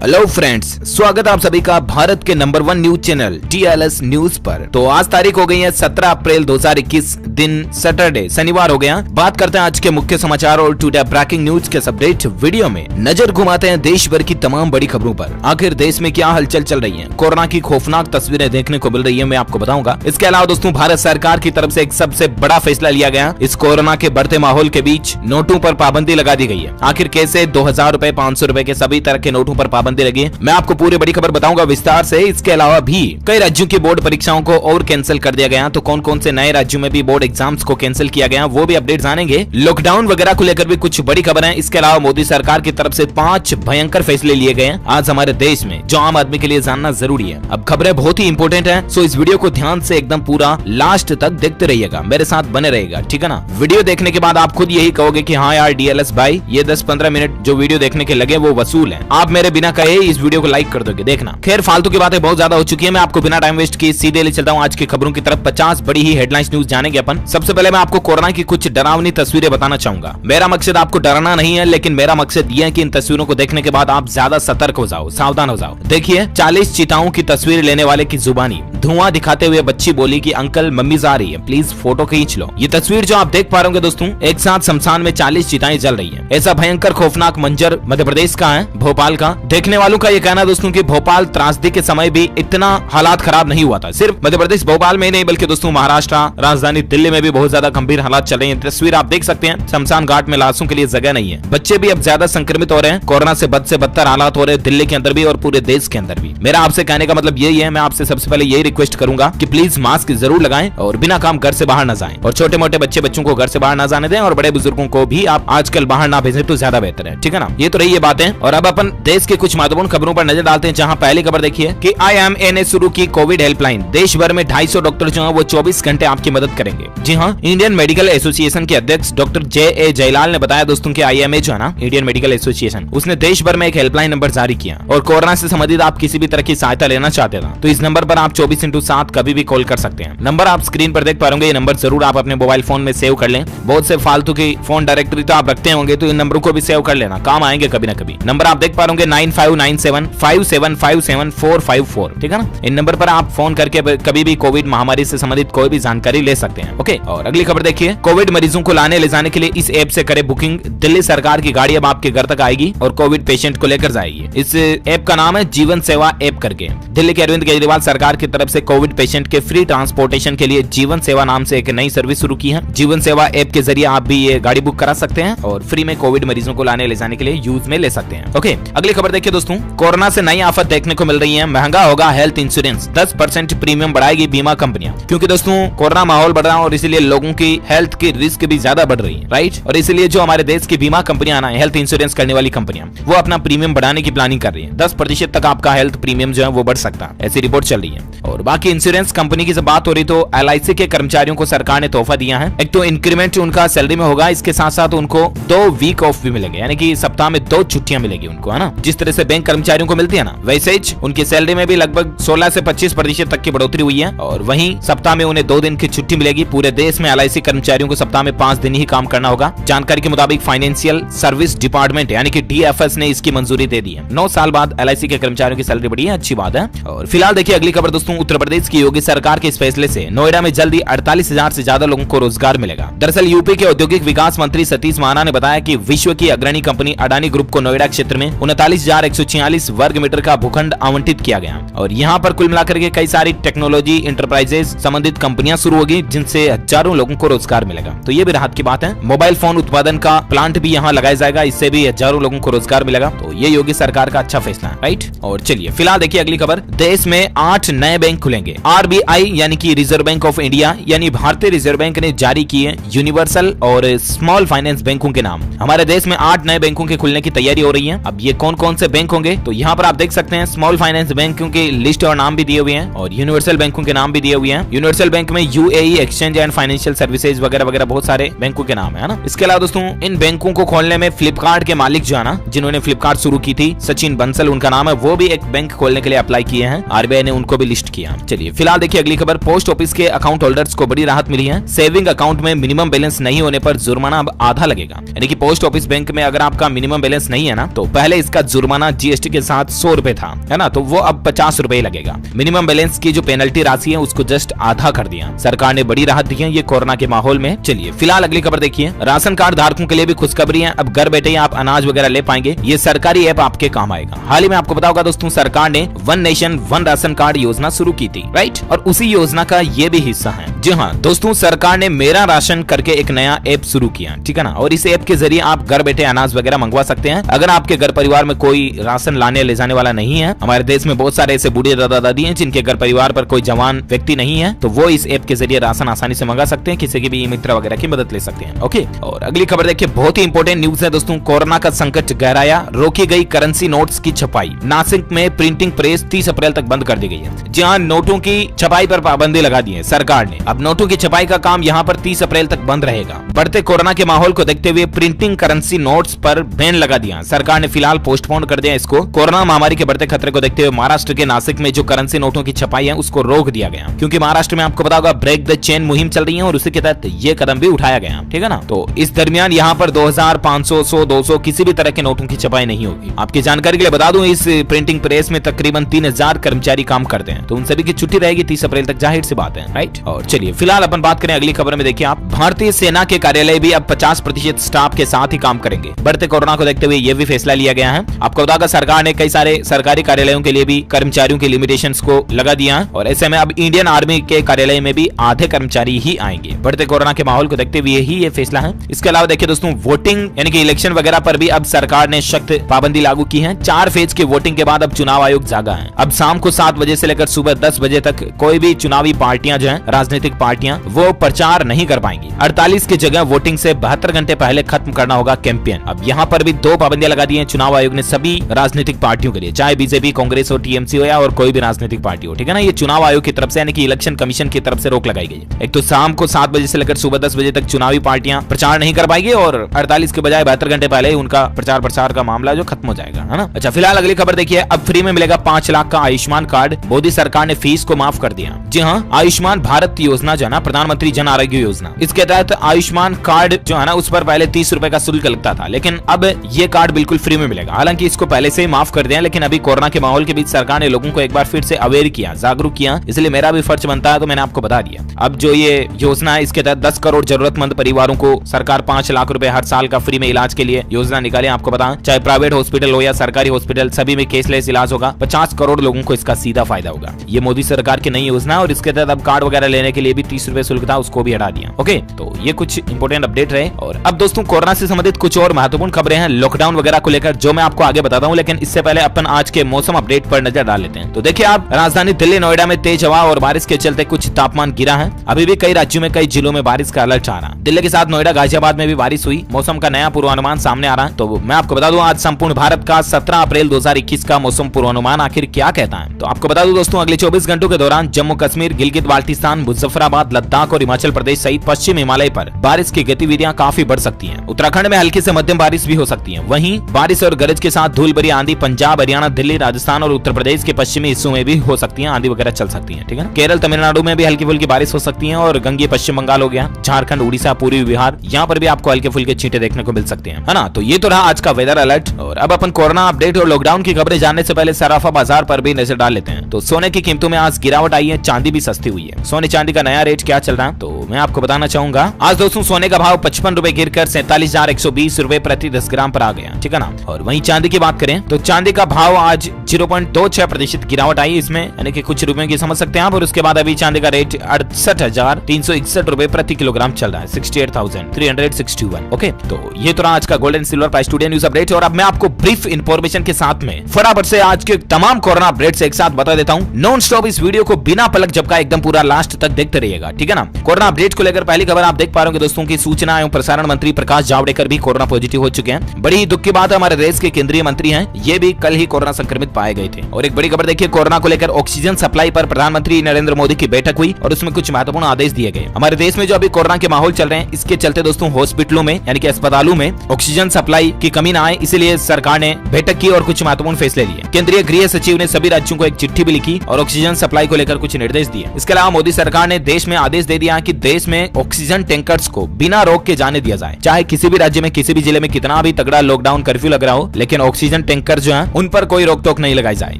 Hello friends, स्वागत है आप सभी का भारत के number 1 news channel TLS news पर। तो आज तारीख हो गई है 17 अप्रैल 2021, दिन सैटरडे शनिवार हो गया। बात करते हैं आज के मुख्य समाचार और टुडे ब्रेकिंग न्यूज के अपडेट वीडियो में नजर घुमाते हैं देश भर की तमाम बड़ी खबरों पर। आखिर देश में क्या हलचल चल रही है, कोरोना की खौफनाक तस्वीरें देखने को मिल रही है, मैं आपको बताऊंगा। इसके अलावा दोस्तों, भारत सरकार की तरफ से एक सबसे बड़ा फैसला लिया गया। इस कोरोना के बढ़ते माहौल के बीच नोटों पर पाबंदी लगा दी गई है। आखिर कैसे 2000 रुपए, 500 रुपए के सभी तरह के नोटों पर पाबंदी लगी, मैं आपको पूरी बड़ी खबर बताऊंगा विस्तार से। इसके अलावा भी कई राज्यों की बोर्ड परीक्षाओं को और कैंसिल कर दिया गया, तो कौन कौन से नए राज्यों में भी बोर्ड एग्जाम्स को कैंसिल किया गया, वो भी अपडेट जानेंगे। लॉकडाउन वगैरह को लेकर भी कुछ बड़ी खबर है। इसके अलावा मोदी सरकार की तरफ से 5 भयंकर फैसले लिए गए हैं आज हमारे देश में, जो आम आदमी के लिए जानना जरूरी है। अब खबरें बहुत ही इंपॉर्टेंट है, सो इस वीडियो को ध्यान से एकदम पूरा लास्ट तक देखते रहिएगा, मेरे साथ बने रहेगा, ठीक है ना। वीडियो देखने के बाद आप खुद यही कहोगे कि हाँ यार DLS भाई, ये 10-15 मिनट जो वीडियो देखने के लगे वो वसूल है। आप मेरे बिना कहे इस वीडियो को लाइक कर दोगे, देखना। खैर, फालतू की बातें बहुत ज्यादा हो चुकी है, मैं आपको बिना टाइम वेस्ट किए सीधे ले चलता हूँ आज की खबरों की तरफ। 50 बड़ी ही हेडलाइंस न्यूज जानेंगे अपन। सबसे पहले मैं आपको कोरोना की कुछ डरावनी तस्वीरें बताना चाहूंगा। मेरा मकसद आपको डराना नहीं है, लेकिन मेरा मकसद यह है कि इन तस्वीरों को देखने के बाद आप ज्यादा सतर्क हो जाओ, सावधान हो जाओ। देखिए, 40 चीताओं की तस्वीर लेने वाले की जुबानी। धुआं दिखाते हुए बच्ची बोली कि अंकल मम्मी जा रही है, प्लीज फोटो खींच लो। ये तस्वीर जो आप देख पा रहे होंगे दोस्तों, एक साथ शमशान में 40 चिताएं जल रही है। ऐसा भयंकर खौफनाक मंजर मध्य प्रदेश का है, भोपाल का। देखने वालों का ये कहना दोस्तों कि भोपाल त्रासदी के समय भी इतना हालात खराब नहीं हुआ था। सिर्फ मध्य प्रदेश भोपाल में नहीं, बल्कि दोस्तों महाराष्ट्र, राजधानी दिल्ली में भी बहुत ज्यादा गंभीर हालात चल रहे हैं। तस्वीर आप देख सकते हैं, शमशान घाट में लाशों के लिए जगह नहीं है। बच्चे भी अब ज्यादा संक्रमित हो रहे हैं, कोरोना से बद से बदतर हालात हो रहे हैं दिल्ली के अंदर भी और पूरे देश के अंदर भी। मेरा आपसे कहने का मतलब यही है, मैं आपसे सबसे पहले यही रिक्वेस्ट करूंगा कि प्लीज मास्क जरूर लगाएं और बिना काम घर से बाहर न जाएं, और छोटे मोटे बच्चों को घर से बाहर न जाने दें, और बड़े बुजुर्गों को भी आप आजकल बाहर ना भेजें तो ज्यादा बेहतर है, ठीक है ना। ये तो रही ये बातें, और अब अपन देश के कुछ महत्वपूर्ण खबरों पर नजर डालते हैं। जहां पहली खबर देखिए कि IMA ने शुरू की कोविड हेल्पलाइन। देश भर में 250 डॉक्टर जो है वो 24 घंटे आपकी मदद करेंगे। जी हाँ, इंडियन मेडिकल एसोसिएशन के अध्यक्ष डॉक्टर JA जयलाल ने बताया दोस्तों कि IMA जो है ना, इंडियन मेडिकल एसोसिएशन, उसने देश भर में एक हेल्पलाइन नंबर जारी किया, और कोरोना से संबंधित आप किसी भी तरह की सहायता लेना चाहते हैं तो इस नंबर पर आप 24/7 कभी भी कॉल कर सकते हैं। नंबर आप स्क्रीन पर देख पा रहे, ये नंबर जरूर आप अपने मोबाइल फोन में सेव कर लें। बहुत से फालतू की फोन डायरेक्टरी तो आप रखते होंगे, तो इन नंबरों को भी सेव कर लेना, काम आएंगे कभी ना कभी। नंबर आप देख पा रहे 959757575454, ठीक है ना। इन नंबर पर आप फोन करके कभी भी कोविड महामारी से संबंधित कोई भी जानकारी ले सकते हैं। ओके, और अगली खबर देखिए, कोविड मरीजों को लाने ले जाने के लिए इस ऐप से करे बुकिंग। दिल्ली सरकार की गाड़ी अब आपके घर तक आएगी और कोविड पेशेंट को लेकर जाएगी। इस ऐप का नाम है जीवन सेवा ऐप करके। दिल्ली के अरविंद केजरीवाल सरकार की तरफ से कोविड पेशेंट के फ्री ट्रांसपोर्टेशन के लिए जीवन सेवा नाम से एक नई सर्विस शुरू की है। जीवन सेवा ऐप के जरिए आप भी ये गाड़ी बुक करा सकते हैं और फ्री में कोविड मरीजों को लाने ले जाने के लिए यूज में ले सकते हैं। ओके, अगली खबर देखिए दोस्तों, कोरोना से नई आफत देखने को मिल रही है। महंगा होगा हेल्थ इंश्योरेंस, 10% प्रीमियम बढ़ाएगी बीमा कंपनियां। क्योंकि दोस्तों कोरोना माहौल बढ़ रहा है और इसीलिए लोगों की हेल्थ की रिस्क भी ज्यादा बढ़ रही है, राइट। और इसलिए जो हमारे देश की बीमा कंपनियां ना, हेल्थ इंश्योरेंस करने वाली कंपनियां, वो अपना प्रीमियम बढ़ाने की प्लानिंग कर रही है। 10% तक आपका हेल्थ प्रीमियम जो है वो बढ़ सकता है, ऐसी रिपोर्ट चल रही है। और बाकी इंश्योरेंस कंपनी की जब बात हो रही तो LIC के कर्मचारियों को सरकार ने तोहफा दिया है। एक तो इंक्रीमेंट उनका सैलरी में होगा, इसके साथ साथ उनको 2 वीक ऑफ भी मिलेंगे, यानी कि सप्ताह में 2 छुट्टियां मिलेगी उनको, है ना। जिस तरह से बैंक कर्मचारियों को मिलती है ना, वैसे ही उनकी सैलरी में भी लगभग 16 से 25% तक की बढ़ोतरी हुई है। और वहीं सप्ताह में उन्हें 2 दिन की छुट्टी मिलेगी। पूरे देश में LIC कर्मचारियों को सप्ताह में 5 दिन ही काम करना होगा। जानकारी के मुताबिक फाइनेंशियल सर्विस डिपार्टमेंट यानी कि DFS ने इसकी मंजूरी दे दी है। 9 साल बाद LIC के कर्मचारियों की सैलरी बढ़ी है, अच्छी बात है। और फिलहाल देखिए अगली खबर दोस्तों, उत्तर प्रदेश की योगी सरकार के इस फैसले से नोएडा में जल्दी 48,000 से ज्यादा लोगों को रोजगार मिलेगा। दरअसल यूपी के औद्योगिक विकास मंत्री सतीश महाना ने बताया कि विश्व की अग्रणी कंपनी अडानी ग्रुप को नोएडा क्षेत्र में 39,146 वर्ग मीटर का भूखंड आवंटित किया गया, और यहाँ पर कुल मिलाकर के कई सारी टेक्नोलॉजी इंटरप्राइजेस संबंधित कंपनियां शुरू होगी, जिनसे हजारों लोगों को रोजगार मिलेगा। तो ये भी राहत की बात है। मोबाइल फोन उत्पादन का प्लांट भी यहाँ लगाया जाएगा, इससे भी हजारों लोगों को रोजगार मिलेगा। तो ये योगी सरकार का अच्छा फैसला है, राइट। और चलिए फिलहाल देखिए अगली खबर, देश में 8 नए बैंक खुलेंगे। RBI यानी कि रिजर्व बैंक ऑफ इंडिया यानी भारतीय रिजर्व बैंक ने जारी किए यूनिवर्सल और स्मॉल फाइनेंस बैंकों के नाम। हमारे देश में 8 नए बैंकों के खुलने की तैयारी हो रही है। अब ये कौन कौन से बैंक होंगे, तो यहाँ पर आप देख सकते हैं स्मॉल फाइनेंस बैंकों की लिस्ट और नाम भी दिए हुए हैं, और यूनिवर्सल बैंकों के नाम भी दिए हुए हैं। यूनिवर्सल बैंक में UAE exchange and financial services वगैरह वगैरह बहुत सारे बैंकों के नाम है ना। इसके अलावा दोस्तों, इन बैंकों को खोलने में फ्लिपकार्ट के मालिक जो है ना, जिन्होंने फ्लिपकार्ट शुरू की थी, सचिन बंसल उनका नाम है, वो भी एक बैंक खोलने के लिए अप्लाई किए हैं। RBI ने उनको भी लिस्ट किया। किया। चलिए फिलहाल देखिए अगली खबर, पोस्ट ऑफिस के अकाउंट होल्डर्स को बड़ी राहत मिली है। सेविंग अकाउंट में मिनिमम बैलेंस नहीं होने पर जुर्माना अब आधा लगेगा। यानी कि पोस्ट ऑफिस बैंक में अगर आपका मिनिमम बैलेंस नहीं है ना, तो पहले इसका जुर्माना जीएसटी के साथ 100 रुपए था, है ना, तो वो अब 50 रुपए लगेगा। मिनिमम बैलेंस की जो पेनल्टी राशि है उसको जस्ट आधा कर दिया। सरकार ने बड़ी राहत दी है ये कोरोना के माहौल में। चलिए फिलहाल अगली खबर देखिए, राशन कार्ड धारकों के लिए भी खुशखबरी है। अब घर बैठे ही आप अनाज वगैरह ले पाएंगे। ये सरकारी ऐप आपके काम आएगा। हाल ही में आपको पता होगा दोस्तों, सरकार ने one nation one ration card योजना शुरू की थी, राइट, और उसी योजना का ये भी हिस्सा है। जी हाँ दोस्तों, सरकार ने मेरा राशन करके एक नया ऐप शुरू किया, ठीक है ना, और इस ऐप के जरिए आप घर बैठे अनाज वगैरह मंगवा सकते हैं। अगर आपके घर परिवार में कोई राशन लाने ले जाने वाला नहीं है, हमारे देश में बहुत सारे ऐसे बूढ़े दादा दादी हैं जिनके घर परिवार पर कोई जवान व्यक्ति नहीं है, तो वो इस ऐप के जरिए राशन आसानी से मंगा सकते हैं, किसी की भी मित्र वगैरह की मदद ले सकते हैं। ओके, और अगली खबर देखिए, बहुत ही इंपॉर्टेंट न्यूज है दोस्तों, कोरोना का संकट गहराया, रोकी गई करेंसी नोट्स की छपाई। नासिक में प्रिंटिंग प्रेस 30 अप्रैल तक बंद कर दी गई है। जहां नोटों की छपाई पर पाबंदी लगा दी है सरकार ने। अब नोटों की छपाई का काम यहां पर 30 अप्रैल तक बंद रहेगा। बढ़ते कोरोना के माहौल को देखते हुए प्रिंटिंग करेंसी नोट्स पर बैन लगा दिया। सरकार ने फिलहाल पोस्टपोन कर दिया इसको। कोरोना महामारी के बढ़ते खतरे को देखते हुए महाराष्ट्र के नासिक में जो करेंसी नोटों की छपाई है उसको रोक दिया गया, क्योंकि महाराष्ट्र में आपको पता होगा ब्रेक द चेन मुहिम चल रही है और उसी के तहत ये कदम भी उठाया गया, ठीक है ना। तो इस दरमियान यहाँ पर 2000, 500, 100, 200 किसी भी तरह के नोटों की छपाई नहीं होगी। आपकी जानकारी के लिए बता दूं, इस प्रिंटिंग प्रेस में तकरीबन 3000 कर्मचारी काम करते हैं, तो उन सभी की छुट्टी रहेगी 30 अप्रैल तक, जाहिर सी बात है, राइट। और चलिए फिलहाल अपन बात करें अगली खबर में। देखिए आप, भारतीय सेना के कार्यालय भी अब 50% स्टाफ के साथ ही काम करेंगे। बढ़ते कोरोना को देखते हुए यह भी फैसला लिया गया है। आपको बताओगे सरकार ने कई सारे सरकारी कार्यालयों के लिए भी कर्मचारियों की लिमिटेशंस को लगा दिया है, और ऐसे में अब इंडियन आर्मी के कार्यालय में भी आधे कर्मचारी ही आएंगे। बढ़ते कोरोना के माहौल को देखते हुए ही ये फैसला है। इसके अलावा देखिए दोस्तों, वोटिंग यानी कि इलेक्शन वगैरह पर भी अब सरकार ने सख्त पाबंदी लागू की है। 4 फेज की वोटिंग के बाद अब चुनाव आयोग जागा है। अब शाम को 7 बजे से लेकर सुबह 10 बजे तक कोई भी चुनावी पार्टियां जो है, राजनीतिक पार्टियां, वो प्रचार नहीं कर पाएंगी। 48 की जगह वोटिंग से 72 घंटे पहले खत्म करना होगा कैंपेन। अब यहाँ पर भी 2 पाबंदियां लगा दी हैं चुनाव आयोग ने सभी राजनीतिक पार्टियों के लिए, चाहे बीजेपी, कांग्रेस हो, टीएमसी हो या और कोई भी राजनीतिक पार्टी हो, ठीक है ना। ये चुनाव आयोग की तरफ से यानी कि इलेक्शन कमीशन की तरफ से रोक लगाई गई है। एक तो शाम को 7 बजे से लेकर सुबह 10 बजे तक चुनावी पार्टियां प्रचार नहीं कर पाएगी, और 48 के बजाय 72 घंटे पहले ही उनका प्रचार प्रसार का मामला जो खत्म हो जाएगा, है ना। अच्छा फिलहाल अगली खबर देखिए, अब फ्री में मिलेगा 5 लाख का आयुष्मान कार्ड। मोदी सरकार ने फीस को माफ कर दिया। जी हाँ, आयुष्मान भारत योजना जो है ना, प्रधानमंत्री जन आरोग्य योजना, इसके तहत आयुष्मान कार्ड जो है ना, उस पर पहले 30 रुपए का शुल्क लगता था, लेकिन अब ये कार्ड बिल्कुल फ्री में मिलेगा। हालांकि इसको पहले से ही माफ कर दिया, लेकिन अभी कोरोना के माहौल के बीच सरकार ने लोगों को एक बार फिर से अवेयर किया, जागरूक किया, इसलिए मेरा भी फर्ज बनता है तो मैंने आपको बता दिया। अब जो ये योजना है, इसके तहत 10 करोड़ जरूरतमंद परिवारों को सरकार 5 लाख रुपए हर साल का फ्री में इलाज के लिए योजना निकाले। आपको बताएं, चाहे प्राइवेट हॉस्पिटल हो या सरकारी हॉस्पिटल, सभी में कैशलेस इलाज होगा। 50 करोड़ लोगों को इसका सीधा फायदा होगा। ये मोदी सरकार की नई योजना है, और इसके तहत अब कार्ड वगैरह लेने के लिए भी 30 रुपए शुल्क था, उसको भी हटा दिया। ओके, तो ये कुछ इंपोर्टेंट अपडेट रहे। और अब दोस्तों, कोरोना से संबंधित कुछ और महत्वपूर्ण खबरें हैं लॉकडाउन वगैरह को लेकर, जो मैं आपको आगे बताता हूं, लेकिन इससे पहले अपन आज के मौसम अपडेट पर नजर डाल लेते हैं। तो देखिए आप, राजधानी दिल्ली, नोएडा में तेज हवा और बारिश के चलते कुछ तापमान गिरा है। अभी भी कई राज्यों में कई जिलों में बारिश का अलर्ट आ रहा है। दिल्ली के साथ नोएडा, गाजियाबाद में भी बारिश हुई। मौसम का नया पूर्वानुमान सामने आ रहा है। तो मैं आपको बता दूं, आज संपूर्ण भारत का 17 अप्रैल 2021 का मौसम पूर्वानुमान आखिर क्या कहता है। तो आपको बता दूं दोस्तों, अगले 24 घंटों के दौरान जम्मू कश्मीर, गिलगित बाल्टिस्तान, मुजफ्फराबाद, लद्दाख और हिमाचल प्रदेश सहित पश्चिम हिमालय पर बारिश की गतिविधियां काफी बढ़ सकती हैं। उत्तराखंड में हल्की से मध्यम बारिश भी हो सकती है। वहीं बारिश और गरज के साथ धूल भरी आंधी पंजाब, हरियाणा, दिल्ली, राजस्थान और उत्तर प्रदेश के पश्चिमी हिस्सों में भी हो सकती है। आंधी वगैरह चल सकती है, ठीक है। केरल, तमिलनाडु में भी हल्की फुल्की बारिश हो सकती है, और गंगे पश्चिम बंगाल हो गया, झारखंड, उड़ीसा, पूर्वी बिहार, यहाँ पर भी आपको हल्के फुल्के छींटे देखने को मिल सकते हैं, है ना। तो ये तो रहा आज का वेदर अलर्ट। और अब अपन कोरोना अपडेट और लॉकडाउन की खबरें जानने से पहले सराफा बाजार पर भी नजर डाल लेते हैं। तो सोने की कीमतों में आज गिरावट आई है, चांदी भी सस्ती हुई है। सोने चांदी का नया रेट क्या चल रहा है, तो मैं आपको बताना चाहूंगा। आज दोस्तों, सोने का भाव 55 रुपए गिरकर 47,120 रुपए प्रति 10 ग्राम पर आ गया, ठीक है ना। और वहीं चांदी की बात करें तो चांदी का भाव आज 0.26% गिरावट आई इसमें, यानी कि कुछ रुपयों की समझ सकते हैं आप। और उसके बाद अभी चांदी का रेट 68,361 रुपए प्रति किलोग्राम चल रहा है, 68,361। ओके, तो ये तो रहा आज का gold and silver price today news update. और अब मैं आपको ब्रीफ इंफॉर्मेशन के साथ में फटाफट से आज के तमाम कोरोना अपडेट्स एक साथ बता देता हूं। नॉन स्टॉप इस वीडियो को बिना पलक झपकाए एकदम पूरा लास्ट तक देखते रहिएगा, ठीक है ना। कोरोना अपडेट को लेकर पहली खबर आप देख पा रहे होंगे दोस्तों की सूचना एवं प्रसारण मंत्री प्रकाश जावड़ेकर भी कोरोना पॉजिटिव हो चुके हैं। बड़ी दुख की बात है, हमारे देश के केंद्रीय मंत्री हैं, ये भी कल ही कोरोना संक्रमित पाए गए थे। और एक बड़ी खबर देखिए, कोरोना को लेकर ऑक्सीजन सप्लाई पर प्रधानमंत्री नरेंद्र मोदी की बैठक हुई और उसमें कुछ महत्वपूर्ण आदेश दिए गए। हमारे देश में जो अभी कोरोना के माहौल चल रहे हैं, इसके चलते दोस्तों हॉस्पिटलों में यानी कि अस्पतालों में ऑक्सीजन सप्लाई की कमी ना आए, इसलिए सरकार ने बैठक की और कुछ महत्वपूर्ण फैसले लिए। केंद्रीय गृह सचिव ने सभी राज्यों को एक चिट्ठी भी लिखी और ऑक्सीजन सप्लाई को लेकर कुछ निर्देश दिए। इसके अलावा मोदी सरकार ने देश में आदेश दे दिया कि देश में ऑक्सीजन टैंकर्स को बिना रोक के जाने दिया जाए, चाहे किसी भी राज्य में किसी भी जिले में कितना भी तगड़ा लॉकडाउन कर्फ्यू लग रहा हो, लेकिन ऑक्सीजन टैंकर जो है उन पर कोई रोक टोक नहीं लगाई जाए,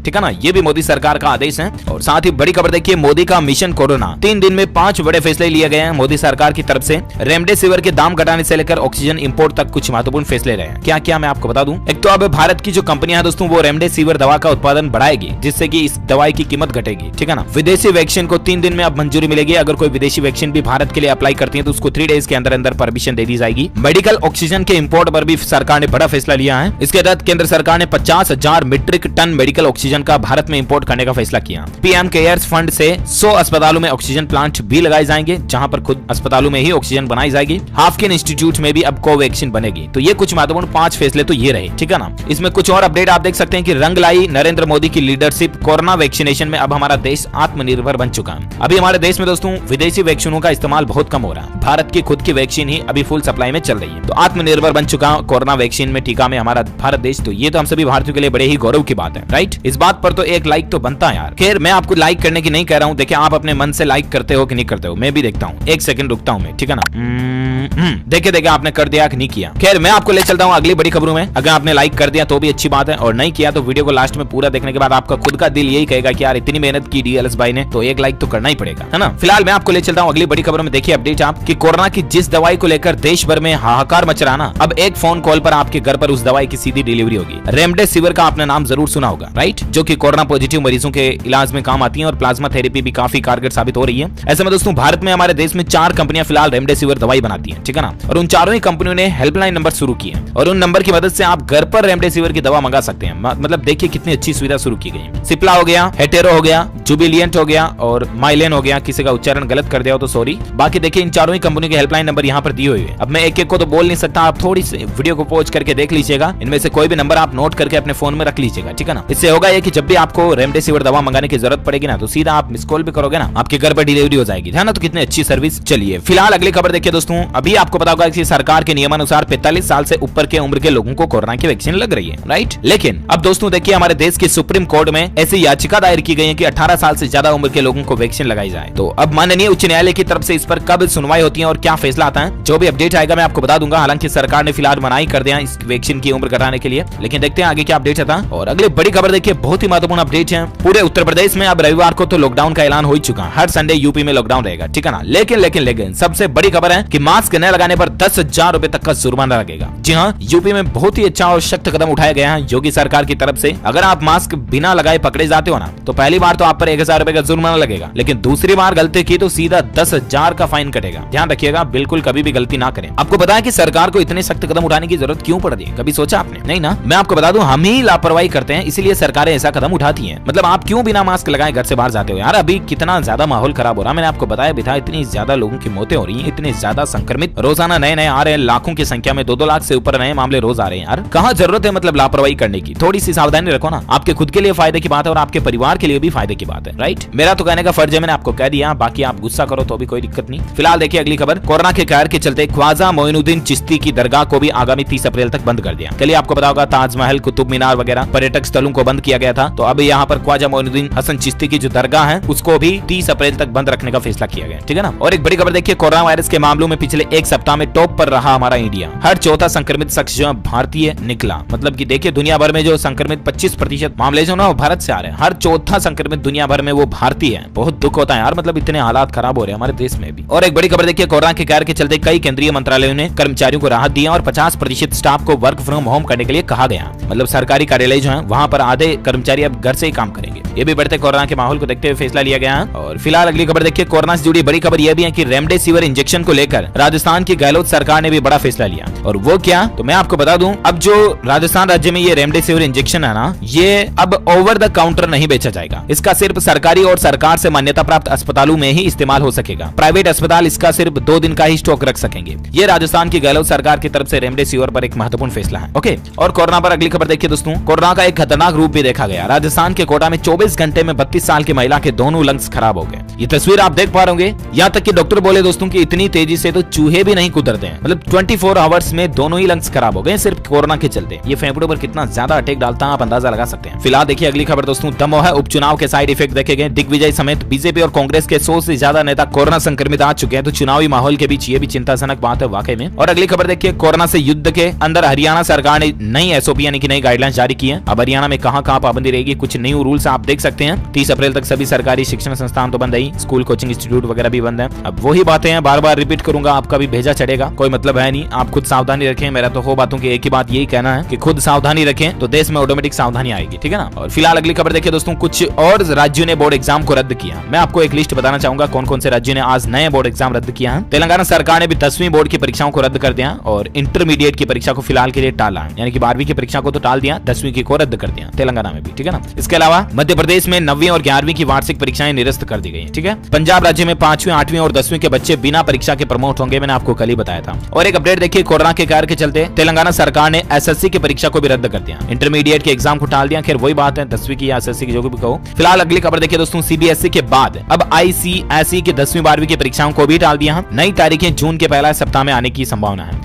ठीक है ना। ये भी मोदी सरकार का आदेश है। और साथ ही बड़ी खबर देखिए, मोदी का मिशन कोरोना, 3 दिन में 5 बड़े फैसले लिए गए हैं मोदी सरकार की तरफ से। रेमडेसिविर के दाम घटाने से लेकर ऑक्सीजन इंपोर्ट तक कुछ महत्वपूर्ण फैसले रहे हैं। क्या क्या मैं आपको बता दूं। एक तो अब भारत की जो कंपनियां हैं दोस्तों, वो रेमडेसिविर दवा का उत्पादन बढ़ाएगी, जिससे कि इस दवाई की कीमत घटेगी, ठीक है ना। विदेशी वैक्सीन को 3 दिन में अब मंजूरी मिलेगी। अगर कोई विदेशी वैक्सीन भी भारत के लिए अप्लाई करती है तो उसको 3 डेज के अंदर अंदर परमिशन दे दी जाएगी। मेडिकल ऑक्सीजन के इंपोर्ट पर भी सरकार ने बड़ा फैसला लिया है। इसके तहत केंद्र सरकार ने 50,000 मीट्रिक टन मेडिकल ऑक्सीजन का भारत में इंपोर्ट करने का फैसला किया। पीएम केयर्स फंड से 100 अस्पतालों में ऑक्सीजन प्लांट भी लगाए जाएंगे, जहां पर खुद अस्पतालों में ही ऑक्सीजन बनाई जाएगी। हाफकिन इंस्टीट्यूट में भी अब कोवैक्सीन बनेगी। तो ये कुछ महत्वपूर्ण 5 फैसले तो ये रहे, ठीक है ना। इसमें कुछ और अपडेट आप देख सकते हैं कि रंग लाई नरेंद्र मोदी की लीडरशिप। कोरोना वैक्सीनेशन में अब हमारा देश आत्मनिर्भर बन चुका है। अभी हमारे देश में दोस्तों विदेशी वैक्सीनों का इस्तेमाल बहुत कम हो रहा है। भारत की खुद की वैक्सीन ही अभी फुल सप्लाई में चल रही है। तो आत्मनिर्भर बन चुका कोरोना वैक्सीन में, टीका में हमारा भारत देश। तो ये तो हम सभी भारतीयों के लिए बड़े ही गौरव की बात है, राइट। इस बात पर तो एक लाइक तो बनता है यार। खैर मैं आपको लाइक करने की नहीं कह रहा हूँ, देखिए आप अपने मन से लाइक करते हो कि नहीं करते हो, मैं भी देखता हूँ। 1 सेकंड रुकता हूँ मैं, ठीक है ना। देखे आपने कर दिया कि नहीं किया। खैर मैं आपको ले चलता हूँ अगली बड़ी खबरों में। अगर आपने लाइक कर दिया तो भी अच्छी बात है, और नहीं किया तो वीडियो को लास्ट में पूरा देखने के बाद आपका खुद का दिल यही कहेगा कि यार इतनी मेहनत की डीएलएस भाई ने, तो 1 लाइक तो करना ही पड़ेगा, है ना। फिलहाल मैं आपको ले चलता हूँ अगली बड़ी खबरों में। देखिए अपडेट आप कि कोरोना की जिस दवाई को लेकर देश भर में हाहाकार मच रहा ना, अब एक फोन कॉल पर आपके घर पर उस दवाई की सीधी डिलीवरी होगी। रेमडेसिविर का आपने नाम जरूर सुना होगा, राइट, जो कि कोरोना पॉजिटिव मरीजों के इलाज में काम आती है और प्लाज्मा थेरेपी भी काफी कारगर साबित हो रही है। ऐसे में दोस्तों भारत में हमारे देश में 4 कंपनियां फिलहाल रेमडेसिविर दवाई बनाती है, ठीक है ना। और उन चारों ही कंपनियों ने हेल्पलाइन नंबर शुरू किए हैं, और उन नंबर की मदद से आप घर पर रेमडेसिविर की दवा मंगा सकते हैं। मतलब देखिए कितनी अच्छी सुविधा शुरू की गई है। सिप्ला हो गया, हेटेरो हो गया, जुबिलियंट हो गया और माइलेन हो गया। किसी का उच्चारण गलत कर दिया हो तो सॉरी। बाकी देखिए इन चारों ही कंपनियों के हेल्पलाइन नंबर यहाँ पर दिए हुए हैं। अब मैं एक एक को तो बोल नहीं सकता, आप थोड़ी सी वीडियो को पॉज करके देख लीजिएगा। इनमें से कोई भी नंबर आप नोट करके अपने फोन में रख लीजिएगा, ठीक है ना। इससे होगा ये कि जब भी आपको रेमडेसिविर दवा मंगाने की जरूरत पड़ेगी ना, तो सीधा आप मिस कॉल भी करोगे ना, आपके घर पर डिलीवरी हो जाएगी, है ना। तो कितनी अच्छी सर्विस। चलिए फिलहाल अगली खबर देखिए दोस्तों। अभी आपको पता होगा कि सरकार के नियमानुसार 45 साल से ऊपर के उम्र के लोगों को कोरोना की वैक्सीन लग रही है, राइट। लेकिन अब दोस्तों देखिए हमारे देश के सुप्रीम कोर्ट में ऐसी याचिका दायर की गई है कि 18 साल से ज्यादा उम्र के लोगों को वैक्सीन लगाई जाए। तो अब माननीय उच्च न्यायालय की तरफ से इस पर कब सुनवाई होती है और क्या फैसला आता है, जो भी अपडेट आएगा मैं आपको बता दूंगा। हालांकि सरकार ने फिलहाल मनाही कर दिया इस वैक्सीन की उम्र घटाने के लिए, लेकिन देखते हैं आगे क्या अपडेट आता है। और अगली बड़ी खबर देखिए, बहुत ही महत्वपूर्ण अपडेट है। पूरे उत्तर प्रदेश में अब रविवार को तो लॉकडाउन का ऐलान हो ही चुका है। हर संडे यूपी में लॉकडाउन रहेगा, ठीक है ना। लेकिन सबसे बड़ी खबर है कि मास्क न लगाने पर 10,000 रुपए तक का जुर्माना लगेगा। जी हाँ, यूपी में बहुत ही अच्छा और सख्त कदम उठाया गया है योगी सरकार की तरफ से। अगर आप मास्क बिना लगाए पकड़े जाते हो ना, तो पहली बार तो आप पर 1,000 रुपए का जुर्माना लगेगा, लेकिन दूसरी बार गलती की तो सीधा 10,000 का फाइन कटेगा। ध्यान रखिएगा, बिल्कुल कभी भी गलती ना करें। आपको पता है कि सरकार को इतने सख्त कदम उठाने की जरूरत क्यों पड़ रही है, कभी सोचा आपने? नहीं ना। मैं आपको बता दूं, हम ही लापरवाही करते हैं, इसीलिए सरकारें ऐसा कदम उठाती हैं। मतलब आप क्यों बिना मास्क लगाए घर से बाहर जाते हो यार? अभी कितना ज्यादा माहौल खराब हो रहा है, मैंने आपको बताया भी था। इतनी ज्यादा लोगों की मौतें हो रही हैं, इतने ज्यादा संक्रमित रोजाना नए आ रहे हैं, लाखों की संख्या में, 2-2 लाख से ऊपर नए मामले रोज आ रहे हैं यार। कहाँ जरूरत है मतलब लापरवाही करने की? थोड़ी सी सावधानी रखो ना, आपके खुद के लिए फायदे की बात है और आपके परिवार के लिए भी फायदे की बात है, राइट। मेरा तो कहने का फर्ज है, मैंने आपको कह दिया, बाकी आप गुस्सा करो तो भी कोई दिक्कत नहीं। फिलहाल देखिए अगली खबर। कोरोना के कहर के चलते ख्वाजा मोइनुद्दीन चिश्ती की दरगाह को भी आगामी 30 अप्रैल तक बंद कर दिया। कल आपको पता होगा ताजमहल, कुतुब मीनार वगैरह पर्यटक स्थलों को बंद किया गया था। तो अब यहाँ पर ख्वाजा मोइनुद्दीन हसन चिश्ती की जो दरगाह है उसको भी 30 अप्रैल तक बंद रखने का फैसला किया गया, ठीक है ना। और एक बड़ी खबर देखिए, कोरोना वायरस के मामलों में पिछले एक सप्ताह में टॉप पर रहा हमारा इंडिया। हर चौथा संक्रमित शख्स जो भारतीय निकला। मतलब कि देखिए दुनिया भर में जो संक्रमित 25% मामले जो ना वो भारत से आ रहे हैं। हर चौथा संक्रमित दुनिया भर में वो भारतीय है। बहुत दुख होता है यार, मतलब इतने हालात खराब हो रहे हैं हमारे देश में भी। और एक बड़ी खबर देखिए, कोरोना के कहर के चलते कई केंद्रीय मंत्रालयों ने कर्मचारियों को राहत दी और 50% स्टाफ को वर्क फ्रॉम होम करने के लिए कहा गया। मतलब सरकारी कार्यालय जो है वहां पर आधे कर्मचारी अब घर से ही काम करेंगे। ये भी बढ़ते कोरोना के माहौल को देखते हुए फैसला लिया गया है। और फिलहाल अगली खबर देखिए, कोरोना से जुड़ी बड़ी खबर यह भी है कि रेमडेसिविर इंजेक्शन को लेकर राजस्थान की गहलोत सरकार ने भी बड़ा फैसला लिया। और वो क्या, तो मैं आपको बता दूं, अब जो राजस्थान राज्य में ये रेमडेसिविर इंजेक्शन है ना, ये अब ओवर द काउंटर नहीं बेचा जाएगा। इसका सिर्फ सरकारी और सरकार से मान्यता प्राप्त अस्पतालों में ही इस्तेमाल हो सकेगा। प्राइवेट अस्पताल इसका सिर्फ 2 दिन का ही स्टॉक रख सकेंगे। ये राजस्थान की गहलोत सरकार की तरफ से रेमडेसिविर पर एक महत्वपूर्ण फैसला है। ओके, और कोरोना पर अगली खबर देखिए दोस्तों, कोरोना का एक खतरनाक रूप भी देखा गया। राजस्थान के कोटा में 24 24 घंटे में 32 साल की महिला के दोनों लंग्स खराब हो गए। ये तस्वीर आप देख पा रहे होंगे। यहाँ तक कि डॉक्टर बोले दोस्तों कि इतनी तेजी से तो चूहे भी नहीं कुतरते हैं, मतलब 24 आवर्स में दोनों ही लंग्स खराब हो गए सिर्फ कोरोना के चलते। ये फेफड़ों पर कितना ज्यादा अटैक डालता है आप अंदाजा लगा सकते हैं। फिलहाल देखिए अगली खबर दोस्तों, दमोह उपचुनाव के साइड इफेक्ट देखे गए। दिग्विजय समेत बीजेपी और कांग्रेस के 100 से ज्यादा नेता कोरोना संक्रमित आ चुके हैं, तो चुनावी माहौल के बीच ये भी चिंताजनक बात है वाकई में। और अगली खबर देखिए, कोरोना से युद्ध के अंदर हरियाणा सरकार ने नई एसओपी यानी कि नई गाइडलाइंस जारी की है। अब हरियाणा में कहां पाबंदी रहेगी, कुछ न्यू रूल्स आप देख सकते हैं। 30 अप्रैल तक सभी सरकारी शिक्षण संस्थान तो बंद है, स्कूल कोचिंग इंस्टीट्यूट वगैरह भी बंद है। अब वही बातें हैं, बार बार रिपीट करूंगा, आपका भी भेजा चढ़ेगा, कोई मतलब है नहीं। आप खुद सावधानी रखें, मेरा तो हो बातों की एक ही बात यही कहना है कि खुद सावधानी रखें तो देश में ऑटोमेटिक सावधानी आएगी, ठीक है ना। और फिलहाल अगली खबर देखिए दोस्तों, कुछ और राज्यों ने बोर्ड एग्जाम को रद्द किया। मैं आपको एक लिस्ट बताना चाहूंगा कौन कौन से राज्यों ने आज नए बोर्ड एग्जाम रद्द किया है। तेलंगाना सरकार ने भी 10वीं बोर्ड की परीक्षाओं को रद्द कर दिया और इंटरमीडिएट की परीक्षा को फिलहाल के लिए टाला, यानी कि 12वीं की परीक्षा को तो टाल दिया, 10वीं की को रद्द कर दिया तेलंगाना में भी, ठीक है ना। इसके अलावा मध्य प्रदेश में 9वीं और 11वीं की वार्षिक परीक्षाएं निरस्त कर दी गई, ठीक है। पंजाब राज्य में 5वीं, 8वीं और 10वीं के बच्चे बिना परीक्षा के प्रमोट होंगे, मैंने आपको कल ही बताया था। और एक अपडेट देखिए, कोरोना के कहर के चलते तेलंगाना सरकार ने एसएससी की परीक्षा को भी रद्द कर दिया, इंटरमीडिएट के एग्जाम को टाल दिया। खैर वही बात है, 10वीं की या एसएससी की जो भी कहो। फिलहाल अगली खबर देखिए दोस्तों, सीबीएसई के बाद अब आईसीएसई की 10वीं 12वीं की परीक्षाओं को भी टाल दिया। नई तारीखें जून के पहला सप्ताह में आने की संभावना है।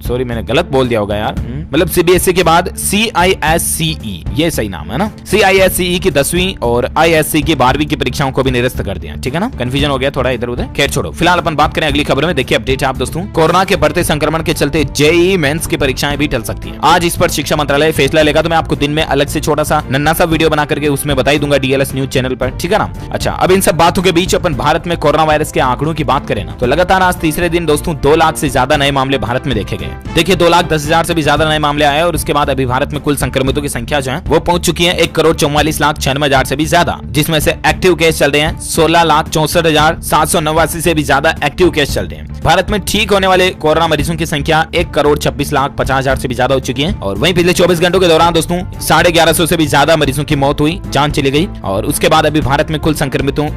सॉरी मैंने गलत बोल दिया होगा यार, मतलब सीबीएसई के बाद सीआईएससीई, ये सही नाम है ना। सीआईएससीई की 10वीं और आईएससी की 12वीं की परीक्षाओं को भी निरस्त कर दिया, ठीक है ना। कंफ्यूजन हो गया थोड़ा इधर उधर, खैर छोड़ो। फिलहाल अपन बात करें अगली खबर में, देखिए अपडेट आप दोस्तों, कोरोना के बढ़ते संक्रमण के चलते जेईई मेंस की परीक्षाएं भी टल सकती हैं। आज इस पर शिक्षा मंत्रालय फैसला लेगा, तो मैं आपको दिन में अलग से छोटा सा नन्ना सा वीडियो बना करके उसमें बता ही दूंगा डीएलएस न्यूज चैनल पर, ठीक है ना। अच्छा, अब इन सब बातों के बीच अपन भारत में कोरोना वायरस के आंकड़ों की बात करें ना, तो लगातार आज तीसरे दिन दोस्तों 2 लाख से ज्यादा नए मामले भारत में देखे गए। देखिए 2,10,000 से भी ज्यादा नए मामले आए और उसके बाद अभी भारत में कुल संक्रमितों की संख्या जो है वो पहुंच चुकी है 1,44,96,000 से भी ज्यादा, जिसमें से एक्टिव केस चल रहे हैं 16,64,789 से भी ज्यादा एक्टिव केस चल रहे हैं। भारत में ठीक होने वाले कोरोना मरीजों की संख्या 1,26,50,000 से भी ज्यादा हो चुकी है। और वहीं पिछले 24 घंटों के दौरान दोस्तों 1150 से भी ज्यादा मरीजों की मौत हुई, जान चली गई। और उसके बाद अभी भारत में कुल संक्रमितों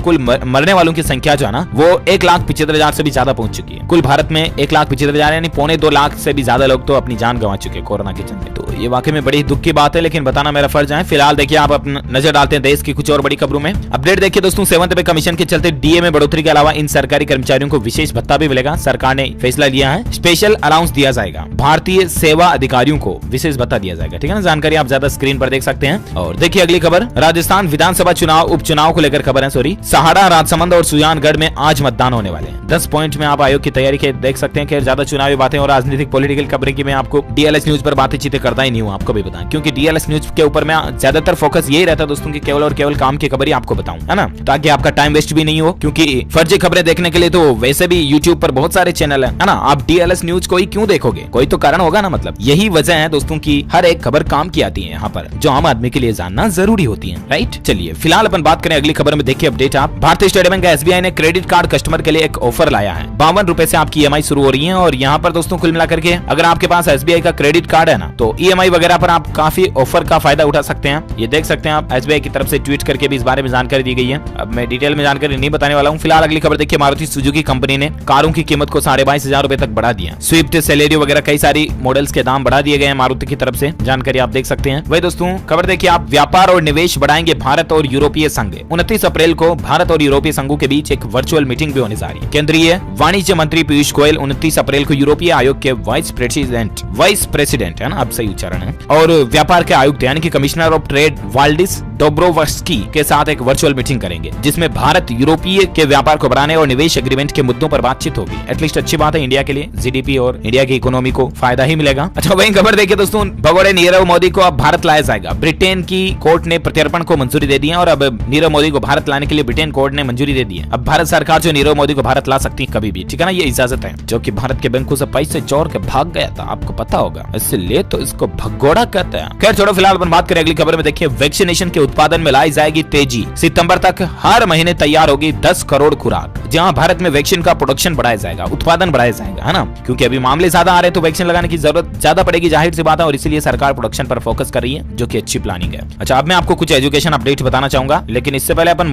कुल मरने वालों की संख्या जो है ना वो 1,75,000 से भी ज्यादा पहुंच चुकी है। कुल भारत में 1,75,000 यानी 2.25 लाख से भी ज्यादा लोग तो अपनी जान गंवा चुके हैं कोरोना के चलते। तो ये वाकई में बड़ी दुख की बात है, लेकिन बताना मेरा फर्ज है। फिलहाल देखिए आप अपना नजर डालते हैं देश की कुछ और बड़ी खबरों में। अपडेट देखिए दोस्तों, 7th पे कमीशन के चलते डीए में बढ़ोतरी के अलावा इन सरकारी कर्मचारियों को विशेष भत्ता भी मिलेगा। सरकार ने फैसला लिया है, स्पेशल अलाउंस दिया जाएगा, भारतीय सेवा अधिकारियों को विशेष भत्ता दिया जाएगा, ठीक है ना। जानकारी आप ज्यादा स्क्रीन पर देख सकते हैं। और देखिए अगली खबर, राजस्थान विधानसभा चुनाव उपचुनाव को लेकर खबर है। सहाड़ा, राजसमंद और सुजानगढ़ में आज मतदान होने वाले हैं। 10 पॉइंट में आप आयोग की तैयारी के देख सकते हैं। ज्यादा चुनावी बातें और राजनीतिक पॉलिटिकल खबरें की मैं आपको डीएलएस न्यूज पर बातें चीतें करता ही नहीं हूँ, आपको भी बताएं, क्योंकि डीएलएस न्यूज के ऊपर मैं ज्यादातर फोकस यही रहता है दोस्तों कि केवल और केवल काम की खबर ही आपको बताऊं, है ना, ताकि आपका टाइम वेस्ट भी नहीं हो। क्योंकि फर्जी खबरें देखने के लिए तो वैसे भी यूट्यूब पर बहुत सारे चैनल है ना। आप डीएलएस न्यूज को ही क्यों देखोगे, कोई तो कारण होगा ना। मतलब यही वजह है दोस्तों की हर एक खबर काम की आती है यहाँ पर, जो आम आदमी के लिए जानना जरूरी होती है, राइट। चलिए फिलहाल अपन बात करें अगली खबर में। देखिए अपडेट आप, भारतीय स्टेट बैंक एसबीआई ने क्रेडिट कार्ड कस्टमर के लिए एक ऑफर लाया है। 52 रुपए से आपकी ईएमआई शुरू हो रही है। और यहाँ पर दोस्तों कुल मिलाकर के अगर आपके पास एसबीआई का क्रेडिट कार्ड है ना, तो ईएमआई वगैरह पर आप काफी ऑफर का फायदा उठा सकते हैं। ये देख सकते हैं आप, एसबीआई की तरफ से ट्वीट करके भी इस बारे में जानकारी दी गई है। अब मैं डिटेल में जानकारी नहीं बताने वाला हूँ। फिलहाल अगली खबर देखिए, मारुति सुजुकी कंपनी ने कारों की कीमत को 22,500 रुपए तक बढ़ा दिया। स्विफ्ट, सेलेरियो वगैरह कई सारी मॉडल्स के दाम बढ़ा दिए गए हैं मारुति की तरफ से, जानकारी आप देख सकते हैं। वही दोस्तों खबर देखिए आप, व्यापार और निवेश बढ़ाएंगे भारत और यूरोपीय संघ। 29 अप्रैल को भारत और यूरोपीय संघों के बीच एक वर्चुअल मीटिंग भी होने जा रही है। केंद्रीय वाणिज्य मंत्री पीयूष गोयल 29 अप्रैल को यूरोपीय आयोग के वाइस प्रेसिडेंट है ना, अब सही उच्चारण है, और व्यापार के आयुक्त यानी कि कमिश्नर ऑफ ट्रेड वाल्डिस डोब्रोवस्की के साथ एक वर्चुअल मीटिंग करेंगे, जिसमें भारत यूरोपीय के व्यापार को बढ़ाने और निवेश एग्रीमेंट के मुद्दों पर बातचीत होगी। एटलीस्ट अच्छी बात है इंडिया के लिए, जीडीपी और इंडिया की इकोनॉमी को फायदा ही मिलेगा। अच्छा वही खबर देखिए दोस्तों, भगोड़े नीरव मोदी को अब भारत लाया जाएगा। ब्रिटेन की कोर्ट ने प्रत्यर्पण को मंजूरी दे दी है और अब नीरव मोदी को भारत लाने के लिए ब्रिटेन कोर्ट ने मंजूरी दे दी है। अब भारत सरकार जो नीरव मोदी को भारत ला सकती है कभी भी, ठीक है ना, ये इजाजत है। जो कि भारत के बैंकों से पैसे चोर के भाग गया था, आपको पता होगा, इसलिए तो इसको भगोड़ा कहते हैं। खैर छोड़ो, फिलहाल अपन बात करें अगली खबर में। देखिए वैक्सीनेशन के उत्पादन में लाई जाएगी तेजी। सितंबर तक हर महीने तैयार होगी 10 करोड़ खुराक। जहां भारत में वैक्सीन का प्रोडक्शन बढ़ाया जाएगा, उत्पादन बढ़ाया जाएगा, है ना, क्योंकि अभी मामले ज्यादा आ रहे हैं तो वैक्सीन लगाने की जरूरत ज्यादा पड़ेगी, जाहिर सी बात है, और इसीलिए सरकार प्रोडक्शन पर फोकस कर रही है, जो कि अच्छी प्लानिंग है। अच्छा अब मैं आपको कुछ एजुकेशन अपडेट बताना चाहूंगा, लेकिन इससे पहले अपन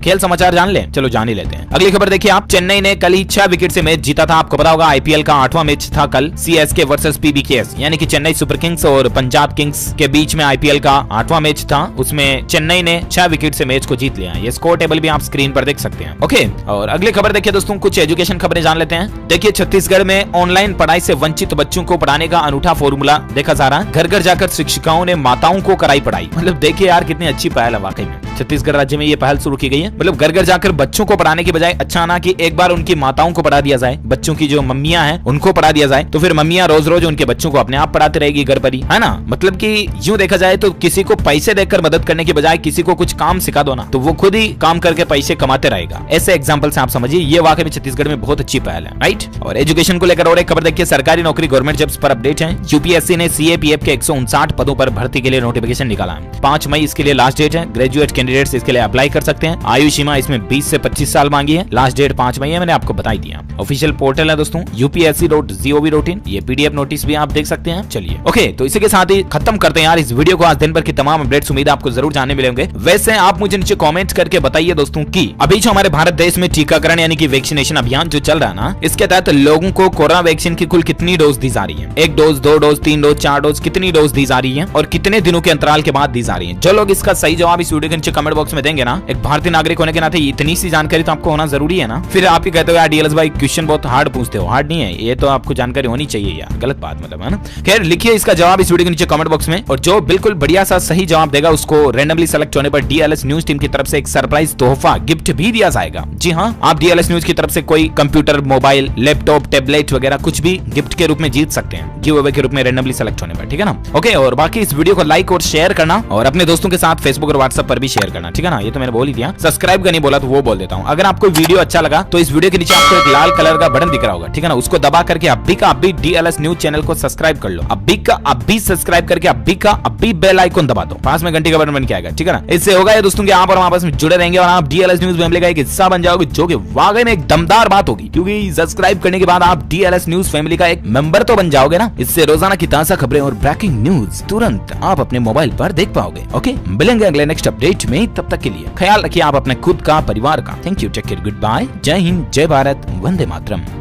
खेल समाचार जान ले। चलो जान ही लेते हैं। अगली खबर देखिए आप, चेन्नई ने कल ही 6 विकेट से मैच जीता था। आपको पता होगा आईपीएल का 8वां मैच था कल, सीएसके वर्सेस पीबीकेएस, यानी कि चेन्नई सुपर किंग्स और पंजाब किंग्स के बीच में आईपीएल का 8वां मैच मैच था, उसमें चेन्नई ने 6 विकेट से मैच को जीत लिया। ये स्कोर टेबल भी आप स्क्रीन पर देख सकते हैं। ओके, और अगली खबर देखिए दोस्तों, कुछ एजुकेशन खबरें जान लेते हैं। देखिए, छत्तीसगढ़ में ऑनलाइन पढ़ाई से वंचित बच्चों को पढ़ाने का अनूठा फॉर्मूला देखा जा रहा है। घर घर जाकर शिक्षिकाओं ने माताओं को कराई पढ़ाई। मतलब देखिए यार, कितनी अच्छी पहल है वाकई में। छत्तीसगढ़ राज्य में ये पहल शुरू की गई है। मतलब घर घर जाकर बच्चों को पढ़ाने की बजाय अच्छा ना कि एक बार उनकी माताओं को पढ़ा दिया जाए, बच्चों की जो मम्मियां हैं उनको पढ़ा दिया जाए, तो फिर मम्मियां रोज रोज उनके बच्चों को अपने आप पढ़ाते रहेगी घर पर ही, है ना। मतलब कि यूं देखा जाए तो किसी को पैसे देकर मदद करने की बजाय किसी को कुछ काम सिखा दो ना, तो वो खुद ही काम करके पैसे कमाते रहेगा। ऐसे एग्जांपल से आप समझिए, ये वाकई में छत्तीसगढ़ में बहुत अच्छी पहल है, राइट। और एजुकेशन को लेकर और एक खबर देखिए, सरकारी नौकरी गवर्नमेंट जॉब्स पर अपडेट है। यूपीएससी ने सीएपीएफ के 159 पदों पर भर्ती के लिए नोटिफिकेशन निकाला है। 5 मई इसके लिए लास्ट डेट है। ग्रेजुएट कैंडिडेट्स इसके लिए अप्लाई कर सकते हैं। आयु सीमा इसमें 20 से 25 साल मांगी है। लास्ट डेट 5 मई है, मैंने आपको बता दिया। ऑफिशियल पोर्टल है दोस्तों upsc.gov.in। ये पीडीएफ नोटिस भी आप देख सकते हैं। चलिए ओके, तो इसी के साथ ही खत्म करते हैं यार इस वीडियो को। आज दिन भर की तमाम अपडेट्स उम्मीद आपको जरूर जानने मिलेंगे। वैसे आप मुझे नीचे कमेंट करके बताइए दोस्तों कि अभी जो हमारे भारत देश में टीकाकरण यानी कि वैक्सीनेशन अभियान जो चल रहा है ना, इसके तहत लोगों को कोरोना वैक्सीन की कुल कितनी डोज दी जा रही है। 1 डोज, 2 डोज, 3 डोज, 4 डोज, कितनी डोज दी जा रही है और कितने दिनों के अंतराल के बाद दी जा रही है। जो लोग इसका सही जवाब इस वीडियो के नीचे कमेंट बॉक्स में देंगे ना, एक भारतीय नागरिक होने के नाते इतनी सी जानकारी तो आपको होना जरूरी है ना। फिर आप ही कहते हो यार डीएलएस भाई क्वेश्चन बहुत हार्ड पूछते हो। हार्ड नहीं है, ये तो आपको जानकारी होनी चाहिए यार, गलत बात मतलब, है ना। खैर लिखिए इसका जवाब इस वीडियो के नीचे कमेंट बॉक्स में, और जो बिल्कुल बढ़िया सा सही जवाब देगा उसको रैंडमली सेलेक्ट होने पर डीएलएस न्यूज टीम की तरफ से एक सरप्राइज तोहफा गिफ्ट भी दिया जाएगा। जी हाँ, आप डीएलएस न्यूज की तरफ से कोई कंप्यूटर, मोबाइल, लैपटॉप, टैबलेट वगैरह कुछ भी गिफ्ट के रूप में जीत सकते हैं, गिव अवे के रूप में रैंडमली सेलेक्ट होने पर, ठीक है ना। ओके, और बाकी इस वीडियो को लाइक और शेयर करना और अपने दोस्तों के साथ फेसबुक और व्हाट्सएप पर भी शेयर करना, ठीक है ना। ये तो मैंने बोल ही दिया। सब्सक्राइब का नहीं बोला तो वो बोल देता हूँ। अगर आपको वीडियो अच्छा लगा तो इस वीडियो के नीचे आपको एक लाल कलर का बटन दिख रहा होगा, ठीक है ना, उसको दबा करके अभी का अभी डीएलएस न्यूज चैनल को सब्सक्राइब कर लो। अभी का अभी सब्सक्राइब करके अभी का अभी बेल आइकन दबा दो, पास में घंटी का बटन बन के आएगा, ठीक है ना। इससे होगा ये दोस्तों कि आप और आपस में जुड़े रहेंगे और आप डीएलएस न्यूज फैमिली का एक हिस्सा बन जाओगे, जो कि वाकई में एक दमदार बात होगी, क्योंकि सब्सक्राइब करने के बाद आप डीएलएस न्यूज फैमिली का एक मेंबर तो बन जाओगे ना। इससे रोजाना की ताजा खबरें और ब्रेकिंग न्यूज तुरंत आप अपने मोबाइल पर देख पाओगे। ओके, मिलेंगे अगले नेक्स्ट अपडेट में, तब तक के लिए ख्याल रखिए आप अपने खुद का, परिवार का। Thank you, take care, good bye, जय हिंद, जय भारत, वंदे मातरम।